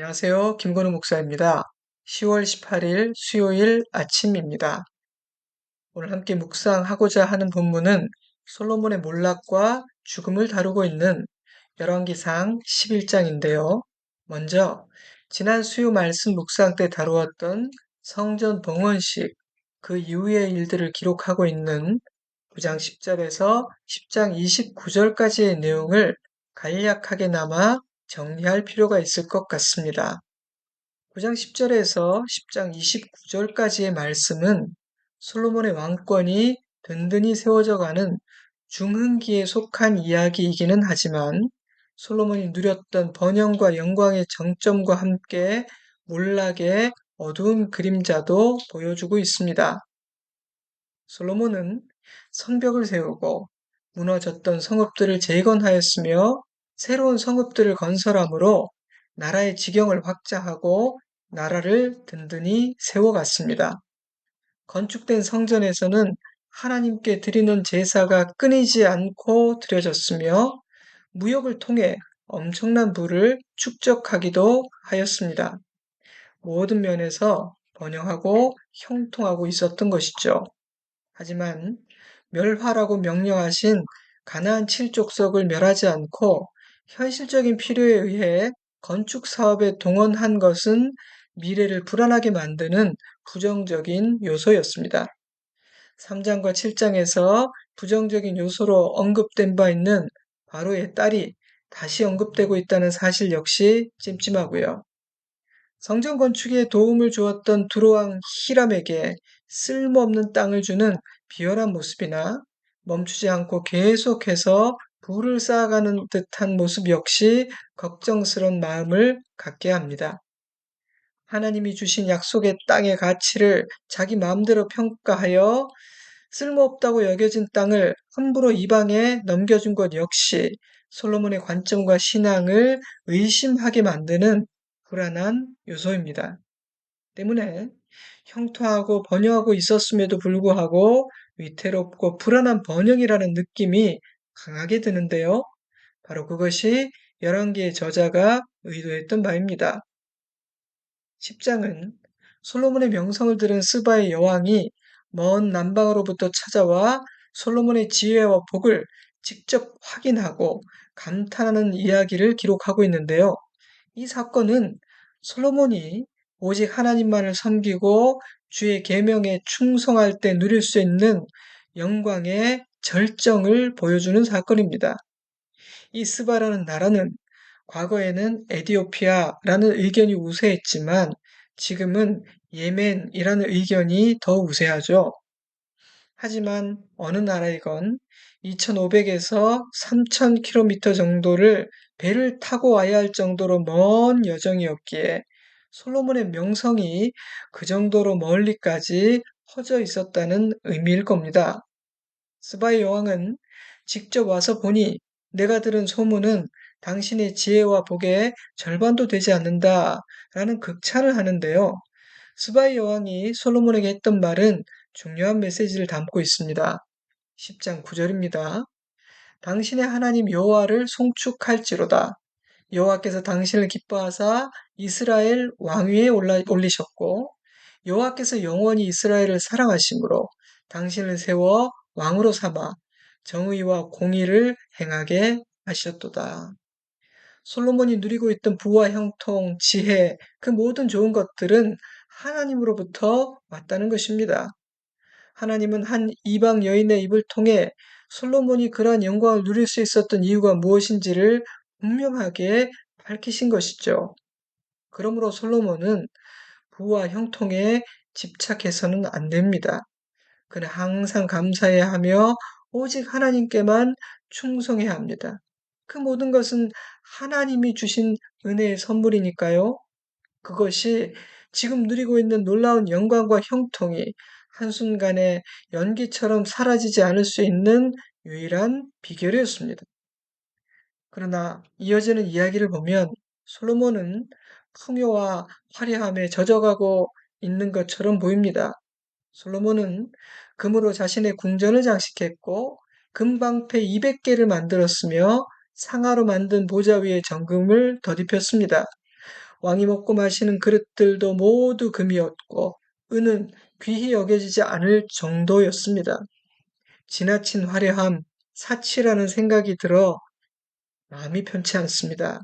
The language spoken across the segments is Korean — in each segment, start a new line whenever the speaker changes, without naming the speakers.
안녕하세요. 김건우 목사입니다. 10월 18일 수요일 아침입니다. 오늘 함께 묵상하고자 하는 본문은 솔로몬의 몰락과 죽음을 다루고 있는 열왕기상 11장인데요. 먼저 지난 수요 말씀 묵상 때 다루었던 성전 봉헌식 그 이후의 일들을 기록하고 있는 9장 10절에서 10장 29절까지의 내용을 간략하게나마 정리할 필요가 있을 것 같습니다. 9장 10절에서 10장 29절까지의 말씀은 솔로몬의 왕권이 든든히 세워져 가는 중흥기에 속한 이야기이기는 하지만 솔로몬이 누렸던 번영과 영광의 정점과 함께 몰락의 어두운 그림자도 보여주고 있습니다. 솔로몬은 성벽을 세우고 무너졌던 성읍들을 재건하였으며 새로운 성읍들을 건설함으로 나라의 지경을 확장하고 나라를 든든히 세워갔습니다. 건축된 성전에서는 하나님께 드리는 제사가 끊이지 않고 드려졌으며 무역을 통해 엄청난 부를 축적하기도 하였습니다. 모든 면에서 번영하고 형통하고 있었던 것이죠. 하지만 멸하라고 명령하신 가나안 7족속을 멸하지 않고 현실적인 필요에 의해 건축 사업에 동원한 것은 미래를 불안하게 만드는 부정적인 요소였습니다. 3장과 7장에서 부정적인 요소로 언급된 바 있는 바로의 딸이 다시 언급되고 있다는 사실 역시 찜찜하고요. 성전 건축에 도움을 주었던 두로왕 히람에게 쓸모없는 땅을 주는 비열한 모습이나 멈추지 않고 계속해서 부를 쌓아가는 듯한 모습 역시 걱정스러운 마음을 갖게 합니다. 하나님이 주신 약속의 땅의 가치를 자기 마음대로 평가하여 쓸모없다고 여겨진 땅을 함부로 이방에 넘겨준 것 역시 솔로몬의 관점과 신앙을 의심하게 만드는 불안한 요소입니다. 때문에 형통하고 번영하고 있었음에도 불구하고 위태롭고 불안한 번영이라는 느낌이 강하게 드는데요. 바로 그것이 열왕기의 저자가 의도했던 바입니다. 10장은 솔로몬의 명성을 들은 스바의 여왕이 먼 남방으로부터 찾아와 솔로몬의 지혜와 복을 직접 확인하고 감탄하는 이야기를 기록하고 있는데요. 이 사건은 솔로몬이 오직 하나님만을 섬기고 주의 계명에 충성할 때 누릴 수 있는 영광의 절정을 보여주는 사건입니다. 이 스바라는 나라는 과거에는 에디오피아라는 의견이 우세했지만 지금은 예멘이라는 의견이 더 우세하죠. 하지만 어느 나라이건 2,500에서 3,000km 정도를 배를 타고 와야 할 정도로 먼 여정이었기에 솔로몬의 명성이 그 정도로 멀리까지 퍼져 있었다는 의미일 겁니다. 스바의 여왕은 직접 와서 보니 내가 들은 소문은 당신의 지혜와 복의 절반도 되지 않는다 라는 극찬을 하는데요. 스바의 여왕이 솔로몬에게 했던 말은 중요한 메시지를 담고 있습니다. 10장 9절입니다. 당신의 하나님 여호와를 송축할지로다. 여호와께서 당신을 기뻐하사 이스라엘 왕위에 올리셨고 여호와께서 영원히 이스라엘을 사랑하심으로 당신을 세워 왕으로 삼아 정의와 공의를 행하게 하셨도다. 솔로몬이 누리고 있던 부와 형통, 지혜, 그 모든 좋은 것들은 하나님으로부터 왔다는 것입니다. 하나님은 한 이방 여인의 입을 통해 솔로몬이 그러한 영광을 누릴 수 있었던 이유가 무엇인지를 분명하게 밝히신 것이죠. 그러므로 솔로몬은 부와 형통에 집착해서는 안 됩니다. 그는 항상 감사해야 하며 오직 하나님께만 충성해야 합니다. 그 모든 것은 하나님이 주신 은혜의 선물이니까요. 그것이 지금 누리고 있는 놀라운 영광과 형통이 한순간에 연기처럼 사라지지 않을 수 있는 유일한 비결이었습니다. 그러나 이어지는 이야기를 보면 솔로몬은 풍요와 화려함에 젖어가고 있는 것처럼 보입니다. 솔로몬은 금으로 자신의 궁전을 장식했고 금방패 200개를 만들었으며 상아로 만든 보좌 위에 정금을 덧입혔습니다. 왕이 먹고 마시는 그릇들도 모두 금이었고 은은 귀히 여겨지지 않을 정도였습니다. 지나친 화려함, 사치라는 생각이 들어 마음이 편치 않습니다.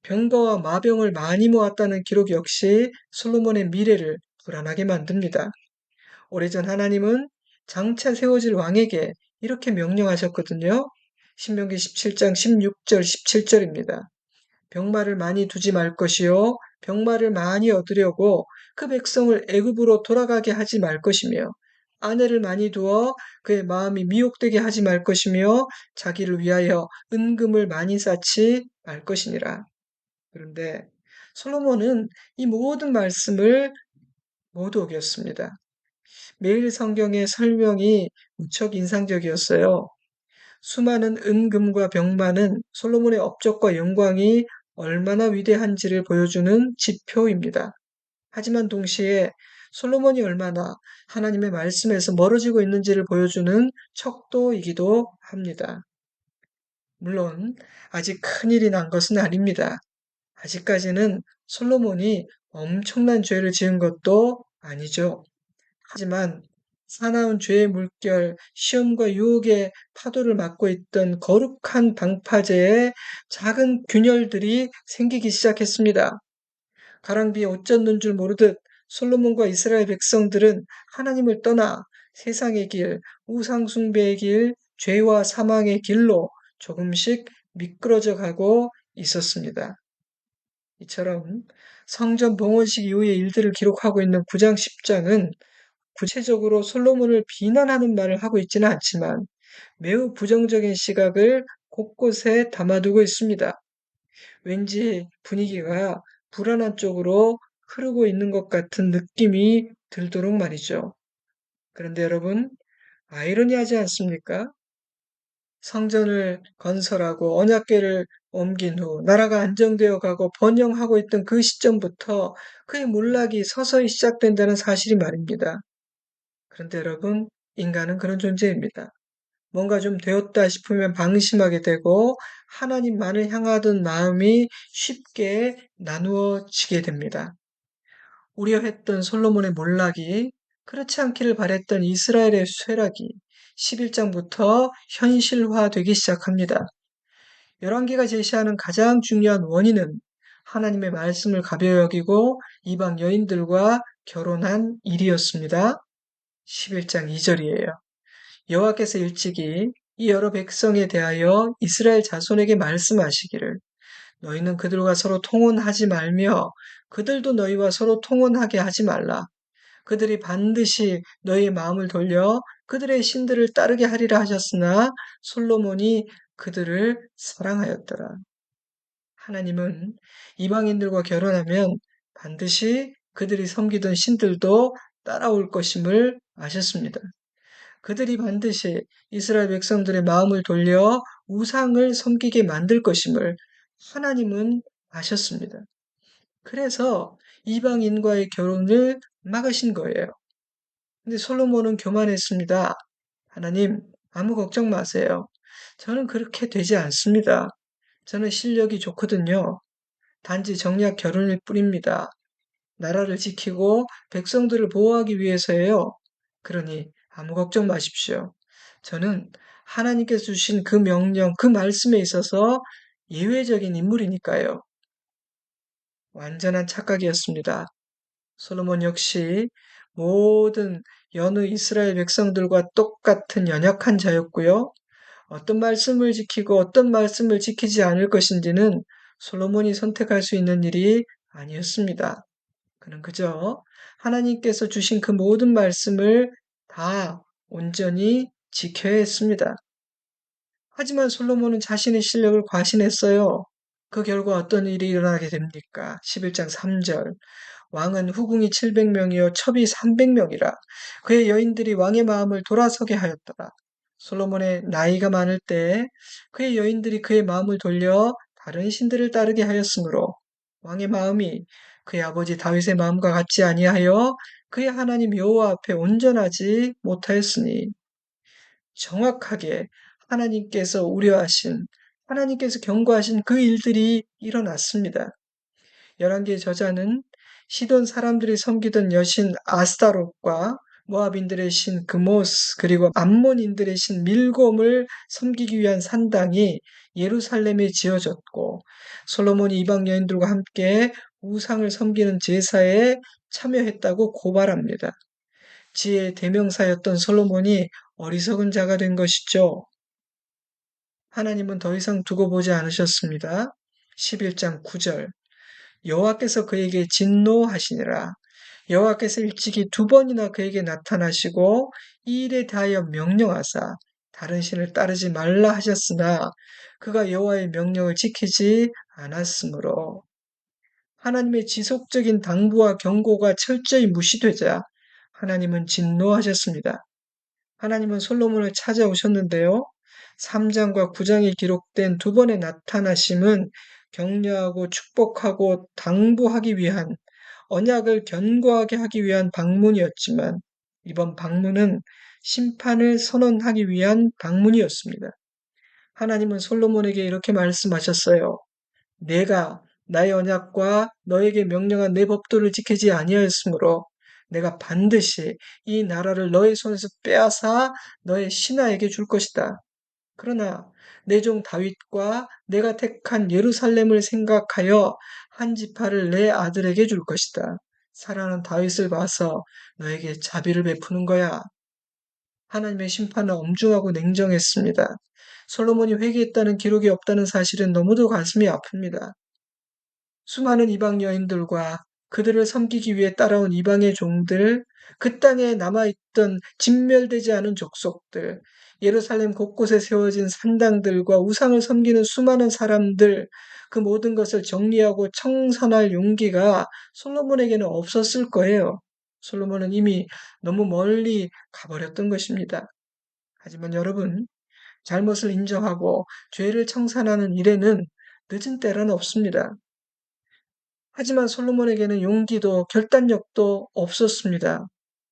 병거와 마병을 많이 모았다는 기록 역시 솔로몬의 미래를 불안하게 만듭니다. 오래전 하나님은 장차 세워질 왕에게 이렇게 명령하셨거든요. 신명기 17장 16절 17절입니다. 병마를 많이 두지 말 것이요 병마를 많이 얻으려고 그 백성을 애굽으로 돌아가게 하지 말 것이며 아내를 많이 두어 그의 마음이 미혹되게 하지 말 것이며 자기를 위하여 은금을 많이 쌓지 말 것이니라. 그런데 솔로몬은 이 모든 말씀을 모두 어겼습니다. 매일 성경의 설명이 무척 인상적이었어요. 수많은 은금과 병마는 솔로몬의 업적과 영광이 얼마나 위대한지를 보여주는 지표입니다. 하지만 동시에 솔로몬이 얼마나 하나님의 말씀에서 멀어지고 있는지를 보여주는 척도이기도 합니다. 물론 아직 큰일이 난 것은 아닙니다. 아직까지는 솔로몬이 엄청난 죄를 지은 것도 아니죠. 하지만 사나운 죄의 물결, 시험과 유혹의 파도를 맞고 있던 거룩한 방파제에 작은 균열들이 생기기 시작했습니다. 가랑비에 옷 젖는 줄 모르듯 솔로몬과 이스라엘 백성들은 하나님을 떠나 세상의 길, 우상숭배의 길, 죄와 사망의 길로 조금씩 미끄러져 가고 있었습니다. 이처럼 성전 봉헌식 이후의 일들을 기록하고 있는 9장 10장은 구체적으로 솔로몬을 비난하는 말을 하고 있지는 않지만 매우 부정적인 시각을 곳곳에 담아두고 있습니다. 왠지 분위기가 불안한 쪽으로 흐르고 있는 것 같은 느낌이 들도록 말이죠. 그런데 여러분, 아이러니하지 않습니까? 성전을 건설하고 언약궤를 옮긴 후 나라가 안정되어 가고 번영하고 있던 그 시점부터 그의 몰락이 서서히 시작된다는 사실이 말입니다. 그런데 여러분, 인간은 그런 존재입니다. 뭔가 좀 되었다 싶으면 방심하게 되고 하나님만을 향하던 마음이 쉽게 나누어지게 됩니다. 우려했던 솔로몬의 몰락이 그렇지 않기를 바랬던 이스라엘의 쇠락이 11장부터 현실화되기 시작합니다. 열왕기가 제시하는 가장 중요한 원인은 하나님의 말씀을 가벼이 여기고 이방 여인들과 결혼한 일이었습니다. 11장 2절이에요. 여호와께서 일찍이 이 여러 백성에 대하여 이스라엘 자손에게 말씀하시기를 너희는 그들과 서로 통혼하지 말며 그들도 너희와 서로 통혼하게 하지 말라. 그들이 반드시 너희의 마음을 돌려 그들의 신들을 따르게 하리라 하셨으나 솔로몬이 그들을 사랑하였더라. 하나님은 이방인들과 결혼하면 반드시 그들이 섬기던 신들도 따라올 것임을 아셨습니다. 그들이 반드시 이스라엘 백성들의 마음을 돌려 우상을 섬기게 만들 것임을 하나님은 아셨습니다. 그래서 이방인과의 결혼을 막으신 거예요. 근데 솔로몬은 교만했습니다. 하나님, 아무 걱정 마세요. 저는 그렇게 되지 않습니다. 저는 실력이 좋거든요. 단지 정략 결혼일 뿐입니다. 나라를 지키고 백성들을 보호하기 위해서예요. 그러니 아무 걱정 마십시오. 저는 하나님께서 주신 그 명령, 그 말씀에 있어서 예외적인 인물이니까요. 완전한 착각이었습니다. 솔로몬 역시 모든 여느 이스라엘 백성들과 똑같은 연약한 자였고요. 어떤 말씀을 지키고 어떤 말씀을 지키지 않을 것인지는 솔로몬이 선택할 수 있는 일이 아니었습니다. 그는 그저 하나님께서 주신 그 모든 말씀을 다 온전히 지켜야 했습니다. 하지만 솔로몬은 자신의 실력을 과신했어요. 그 결과 어떤 일이 일어나게 됩니까? 11장 3절. 왕은 후궁이 700명이요 첩이 300명이라 그의 여인들이 왕의 마음을 돌아서게 하였더라. 솔로몬의 나이가 많을 때 그의 여인들이 그의 마음을 돌려 다른 신들을 따르게 하였으므로 왕의 마음이 그의 아버지 다윗의 마음과 같지 아니하여 그의 하나님 여호와 앞에 온전하지 못하였으니 정확하게 하나님께서 우려하신 하나님께서 경고하신 그 일들이 일어났습니다. 열왕기의 저자는 시돈 사람들이 섬기던 여신 아스타롯과 모압인들의 신 그모스 그리고 암몬인들의 신 밀곰을 섬기기 위한 산당이 예루살렘에 지어졌고 솔로몬이 이방 여인들과 함께 우상을 섬기는 제사에 참여했다고 고발합니다. 지혜의 대명사였던 솔로몬이 어리석은 자가 된 것이죠. 하나님은 더 이상 두고 보지 않으셨습니다. 11장 9절 여호와께서 그에게 진노하시니라. 여호와께서 일찍이 두 번이나 그에게 나타나시고 이 일에 대하여 명령하사 다른 신을 따르지 말라 하셨으나 그가 여호와의 명령을 지키지 않았으므로 하나님의 지속적인 당부와 경고가 철저히 무시되자 하나님은 진노하셨습니다. 하나님은 솔로몬을 찾아오셨는데요. 3장과 9장에 기록된 두 번의 나타나심은 격려하고 축복하고 당부하기 위한 언약을 견고하게 하기 위한 방문이었지만 이번 방문은 심판을 선언하기 위한 방문이었습니다. 하나님은 솔로몬에게 이렇게 말씀하셨어요. 내가 나의 언약과 너에게 명령한 내 법도를 지키지 아니하였으므로 내가 반드시 이 나라를 너의 손에서 빼앗아 너의 신하에게 줄 것이다. 그러나 내 종 다윗과 내가 택한 예루살렘을 생각하여 한 지파를 내 아들에게 줄 것이다. 사랑하는 다윗을 봐서 너에게 자비를 베푸는 거야. 하나님의 심판은 엄중하고 냉정했습니다. 솔로몬이 회개했다는 기록이 없다는 사실은 너무도 가슴이 아픕니다. 수많은 이방 여인들과 그들을 섬기기 위해 따라온 이방의 종들, 그 땅에 남아있던 진멸되지 않은 족속들, 예루살렘 곳곳에 세워진 산당들과 우상을 섬기는 수많은 사람들, 그 모든 것을 정리하고 청산할 용기가 솔로몬에게는 없었을 거예요. 솔로몬은 이미 너무 멀리 가버렸던 것입니다. 하지만 여러분, 잘못을 인정하고 죄를 청산하는 일에는 늦은 때란 없습니다. 하지만 솔로몬에게는 용기도 결단력도 없었습니다.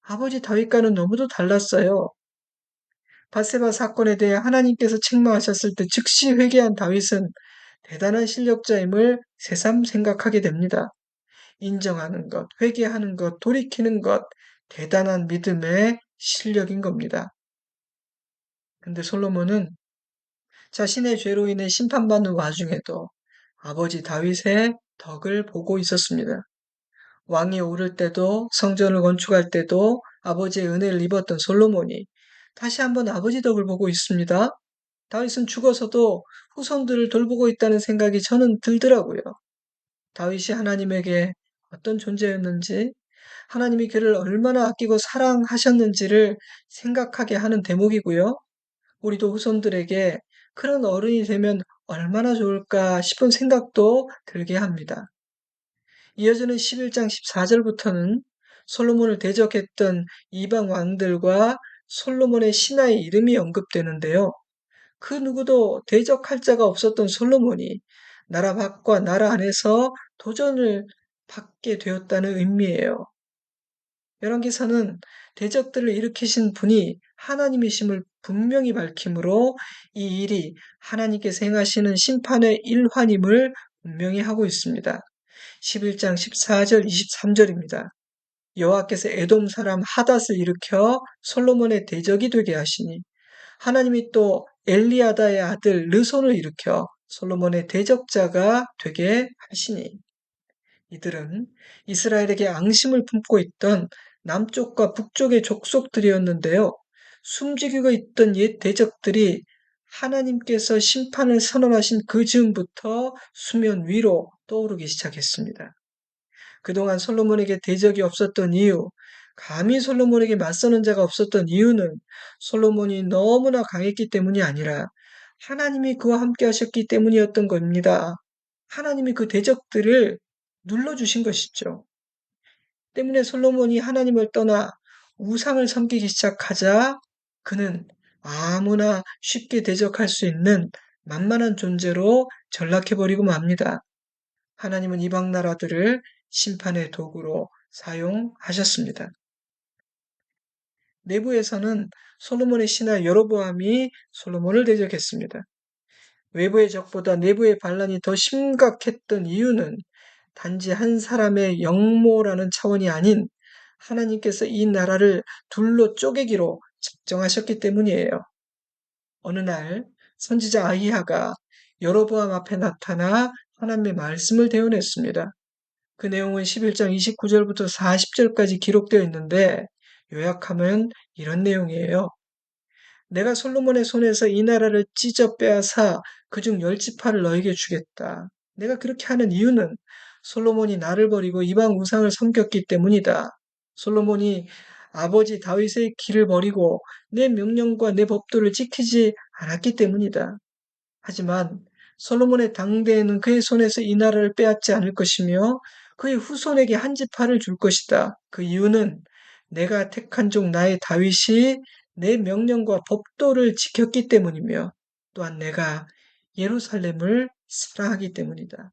아버지 다윗과는 너무도 달랐어요. 밧세바 사건에 대해 하나님께서 책망하셨을 때 즉시 회개한 다윗은 대단한 실력자임을 새삼 생각하게 됩니다. 인정하는 것, 회개하는 것, 돌이키는 것, 대단한 믿음의 실력인 겁니다. 근데 솔로몬은 자신의 죄로 인해 심판받는 와중에도 아버지 다윗의 덕을 보고 있었습니다. 왕이 오를 때도 성전을 건축할 때도 아버지의 은혜를 입었던 솔로몬이 다시 한번 아버지 덕을 보고 있습니다. 다윗은 죽어서도 후손들을 돌보고 있다는 생각이 저는 들더라고요. 다윗이 하나님에게 어떤 존재였는지, 하나님이 그를 얼마나 아끼고 사랑하셨는지를 생각하게 하는 대목이고요. 우리도 후손들에게 그런 어른이 되면 얼마나 좋을까 싶은 생각도 들게 합니다. 이어지는 11장 14절부터는 솔로몬을 대적했던 이방 왕들과 솔로몬의 신하의 이름이 언급되는데요. 그 누구도 대적할 자가 없었던 솔로몬이 나라 밖과 나라 안에서 도전을 받게 되었다는 의미예요. 열왕기서는 대적들을 일으키신 분이 하나님이심을 분명히 밝히므로 이 일이 하나님께서 행하시는 심판의 일환임을 분명히 하고 있습니다. 11장 14절 23절입니다. 여호와께서 에돔 사람 하닷을 일으켜 솔로몬의 대적이 되게 하시니 하나님이 또 엘리아다의 아들 르손을 일으켜 솔로몬의 대적자가 되게 하시니 이들은 이스라엘에게 앙심을 품고 있던 남쪽과 북쪽의 족속들이었는데요. 숨지기고 있던 옛 대적들이 하나님께서 심판을 선언하신 그 즈음부터 수면 위로 떠오르기 시작했습니다. 그동안 솔로몬에게 대적이 없었던 이유, 감히 솔로몬에게 맞서는 자가 없었던 이유는 솔로몬이 너무나 강했기 때문이 아니라 하나님이 그와 함께 하셨기 때문이었던 겁니다. 하나님이 그 대적들을 눌러주신 것이죠. 때문에 솔로몬이 하나님을 떠나 우상을 섬기기 시작하자 그는 아무나 쉽게 대적할 수 있는 만만한 존재로 전락해버리고 맙니다. 하나님은 이방 나라들을 심판의 도구로 사용하셨습니다. 내부에서는 솔로몬의 신하 여로보암이 솔로몬을 대적했습니다. 외부의 적보다 내부의 반란이 더 심각했던 이유는 단지 한 사람의 영모라는 차원이 아닌 하나님께서 이 나라를 둘로 쪼개기로 작정하셨기 때문이에요. 어느 날 선지자 아히야가 여로보암 앞에 나타나 하나님의 말씀을 대언했습니다. 그 내용은 11장 29절부터 40절까지 기록되어 있는데 요약하면 이런 내용이에요. 내가 솔로몬의 손에서 이 나라를 찢어 빼앗아 그중 10지파를 너에게 주겠다. 내가 그렇게 하는 이유는 솔로몬이 나를 버리고 이방 우상을 섬겼기 때문이다. 솔로몬이 아버지 다윗의 길을 버리고 내 명령과 내 법도를 지키지 않았기 때문이다. 하지만 솔로몬의 당대에는 그의 손에서 이 나라를 빼앗지 않을 것이며 그의 후손에게 한 지파를 줄 것이다. 그 이유는 내가 택한 종 나의 다윗이 내 명령과 법도를 지켰기 때문이며 또한 내가 예루살렘을 사랑하기 때문이다.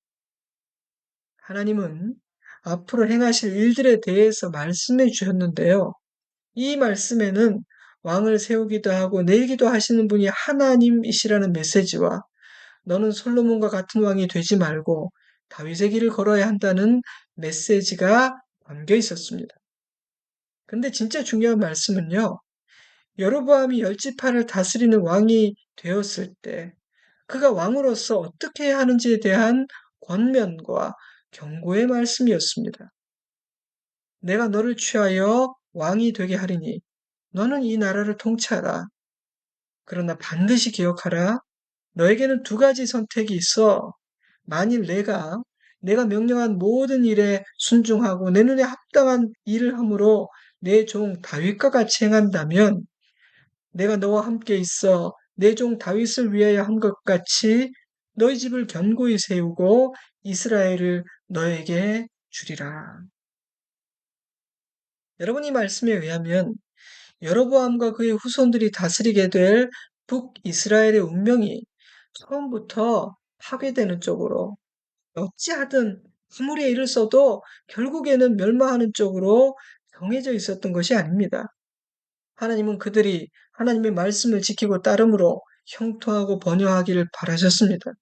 하나님은 앞으로 행하실 일들에 대해서 말씀해 주셨는데요. 이 말씀에는 왕을 세우기도 하고 내리기도 하시는 분이 하나님이시라는 메시지와 너는 솔로몬과 같은 왕이 되지 말고 다윗의 길을 걸어야 한다는 메시지가 담겨 있었습니다. 근데 진짜 중요한 말씀은요. 여로보암이 열지파를 다스리는 왕이 되었을 때 그가 왕으로서 어떻게 해야 하는지에 대한 권면과 경고의 말씀이었습니다. 내가 너를 취하여 왕이 되게 하리니 너는 이 나라를 통치하라. 그러나 반드시 기억하라. 너에게는 두 가지 선택이 있어. 만일 내가 명령한 모든 일에 순종하고 내 눈에 합당한 일을 함으로 내 종 다윗과 같이 행한다면 내가 너와 함께 있어 내 종 다윗을 위하여 한 것 같이 너희 집을 견고히 세우고 이스라엘을 너에게 주리라. 여러분 이 말씀에 의하면 여로보암과 그의 후손들이 다스리게 될 북이스라엘의 운명이 처음부터 파괴되는 쪽으로 어찌하든 아무리 애를 써도 결국에는 멸망하는 쪽으로 정해져 있었던 것이 아닙니다. 하나님은 그들이 하나님의 말씀을 지키고 따름으로 형통하고 번영하기를 바라셨습니다.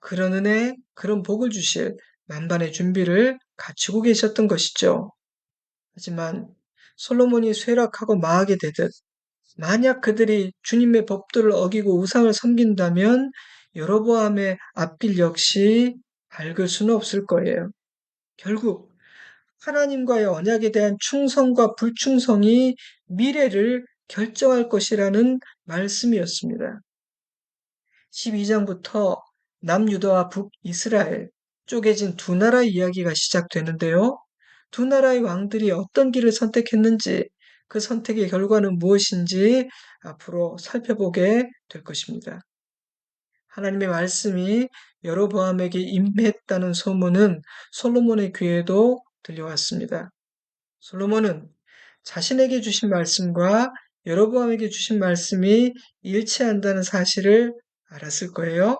그런 은혜, 그런 복을 주실 만반의 준비를 갖추고 계셨던 것이죠. 하지만 솔로몬이 쇠락하고 망하게 되듯 만약 그들이 주님의 법도를 어기고 우상을 섬긴다면 여로보암의 앞길 역시 밝을 수는 없을 거예요. 결국 하나님과의 언약에 대한 충성과 불충성이 미래를 결정할 것이라는 말씀이었습니다. 12장부터 남유다와 북이스라엘 쪼개진 두 나라의 이야기가 시작되는데요. 두 나라의 왕들이 어떤 길을 선택했는지 그 선택의 결과는 무엇인지 앞으로 살펴보게 될 것입니다. 하나님의 말씀이 여로보암에게 임했다는 소문은 솔로몬의 귀에도 들려왔습니다. 솔로몬은 자신에게 주신 말씀과 여로보암에게 주신 말씀이 일치한다는 사실을 알았을 거예요.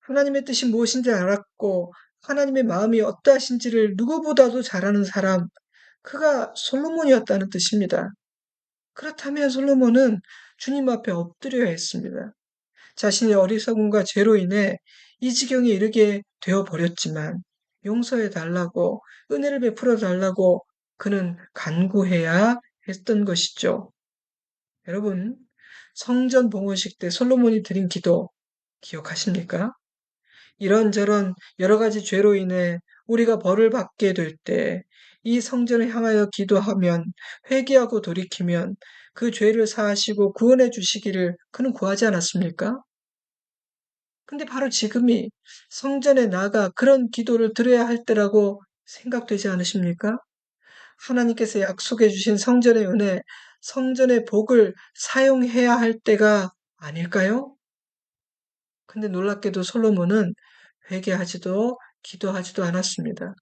하나님의 뜻이 무엇인지 알았고 하나님의 마음이 어떠하신지를 누구보다도 잘 아는 사람, 그가 솔로몬이었다는 뜻입니다. 그렇다면 솔로몬은 주님 앞에 엎드려야 했습니다. 자신의 어리석음과 죄로 인해 이 지경에 이르게 되어 버렸지만 용서해 달라고 은혜를 베풀어 달라고 그는 간구해야 했던 것이죠. 여러분, 성전 봉헌식 때 솔로몬이 드린 기도 기억하십니까? 이런저런 여러 가지 죄로 인해 우리가 벌을 받게 될 때 이 성전을 향하여 기도하면 회개하고 돌이키면 그 죄를 사하시고 구원해 주시기를 그는 구하지 않았습니까? 근데 바로 지금이 성전에 나가 그런 기도를 드려야 할 때라고 생각되지 않으십니까? 하나님께서 약속해 주신 성전의 은혜, 성전의 복을 사용해야 할 때가 아닐까요? 근데 놀랍게도 솔로몬은 회개하지도 기도하지도 않았습니다.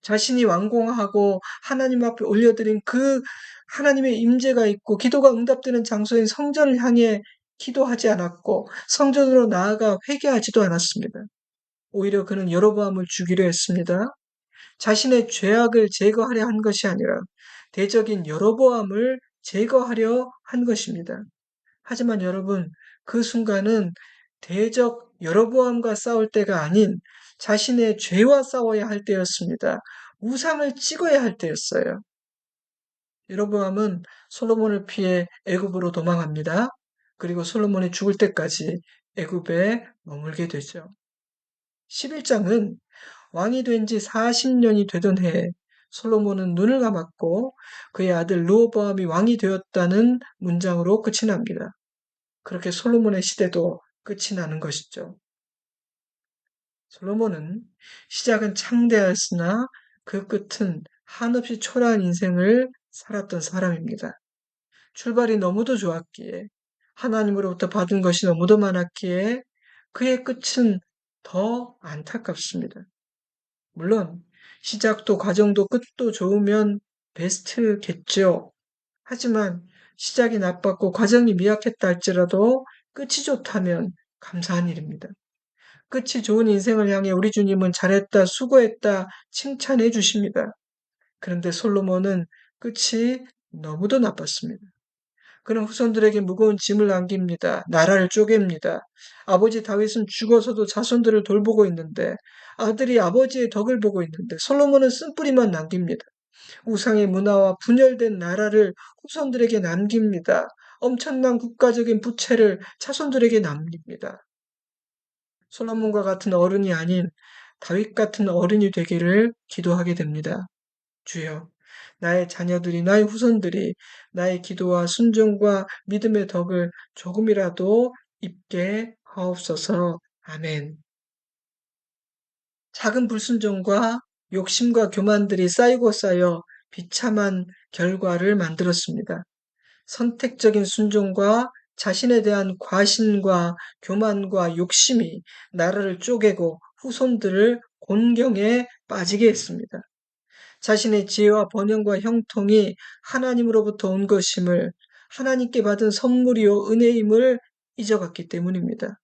자신이 완공하고 하나님 앞에 올려드린 그 하나님의 임재가 있고 기도가 응답되는 장소인 성전을 향해 기도하지 않았고 성전으로 나아가 회개하지도 않았습니다. 오히려 그는 여로보암을 죽이려 했습니다. 자신의 죄악을 제거하려 한 것이 아니라 대적인 여로보암을 제거하려 한 것입니다. 하지만 여러분, 그 순간은 대적 여로보암과 싸울 때가 아닌 자신의 죄와 싸워야 할 때였습니다. 우상을 찍어야 할 때였어요. 여로보암은 솔로몬을 피해 애굽으로 도망합니다. 그리고 솔로몬이 죽을 때까지 애굽에 머물게 되죠. 11장은 왕이 된 지 40년이 되던 해에 솔로몬은 눈을 감았고 그의 아들 르호보암이 왕이 되었다는 문장으로 끝이 납니다. 그렇게 솔로몬의 시대도 끝이 나는 것이죠. 솔로몬은 시작은 창대하였으나 그 끝은 한없이 초라한 인생을 살았던 사람입니다. 출발이 너무도 좋았기에 하나님으로부터 받은 것이 너무도 많았기에 그의 끝은 더 안타깝습니다. 물론 시작도 과정도 끝도 좋으면 베스트겠죠. 하지만 시작이 나빴고 과정이 미약했다 할지라도 끝이 좋다면 감사한 일입니다. 끝이 좋은 인생을 향해 우리 주님은 잘했다, 수고했다, 칭찬해 주십니다. 그런데 솔로몬은 끝이 너무도 나빴습니다. 그는 후손들에게 무거운 짐을 남깁니다. 나라를 쪼갭니다. 아버지 다윗은 죽어서도 자손들을 돌보고 있는데 아들이 아버지의 덕을 보고 있는데 솔로몬은 쓴뿌리만 남깁니다. 우상의 문화와 분열된 나라를 후손들에게 남깁니다. 엄청난 국가적인 부채를 자손들에게 남깁니다. 솔로몬과 같은 어른이 아닌 다윗 같은 어른이 되기를 기도하게 됩니다. 주여, 나의 자녀들이, 나의 후손들이 나의 기도와 순종과 믿음의 덕을 조금이라도 입게 하옵소서. 아멘. 작은 불순종과 욕심과 교만들이 쌓이고 쌓여 비참한 결과를 만들었습니다. 선택적인 순종과 자신에 대한 과신과 교만과 욕심이 나라를 쪼개고 후손들을 곤경에 빠지게 했습니다. 자신의 지혜와 번영과 형통이 하나님으로부터 온 것임을, 하나님께 받은 선물이요 은혜임을 잊어갔기 때문입니다.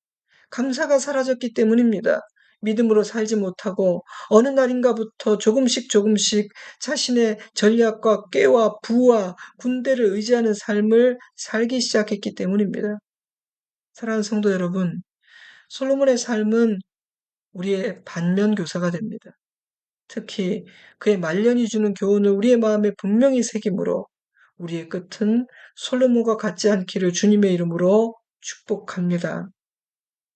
감사가 사라졌기 때문입니다. 믿음으로 살지 못하고 어느 날인가부터 조금씩 조금씩 자신의 전략과 꾀와 부와 군대를 의지하는 삶을 살기 시작했기 때문입니다. 사랑하는 성도 여러분, 솔로몬의 삶은 우리의 반면교사가 됩니다. 특히 그의 말년이 주는 교훈을 우리의 마음에 분명히 새기므로 우리의 끝은 솔로몬과 같지 않기를 주님의 이름으로 축복합니다.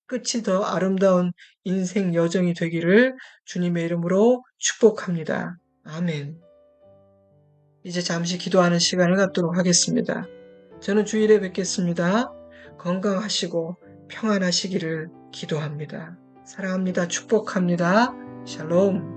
끝이 더 아름다운 인생 여정이 되기를 주님의 이름으로 축복합니다. 아멘. 이제 잠시 기도하는 시간을 갖도록 하겠습니다. 저는 주일에 뵙겠습니다. 건강하시고 평안하시기를 기도합니다. 사랑합니다. 축복합니다. 샬롬.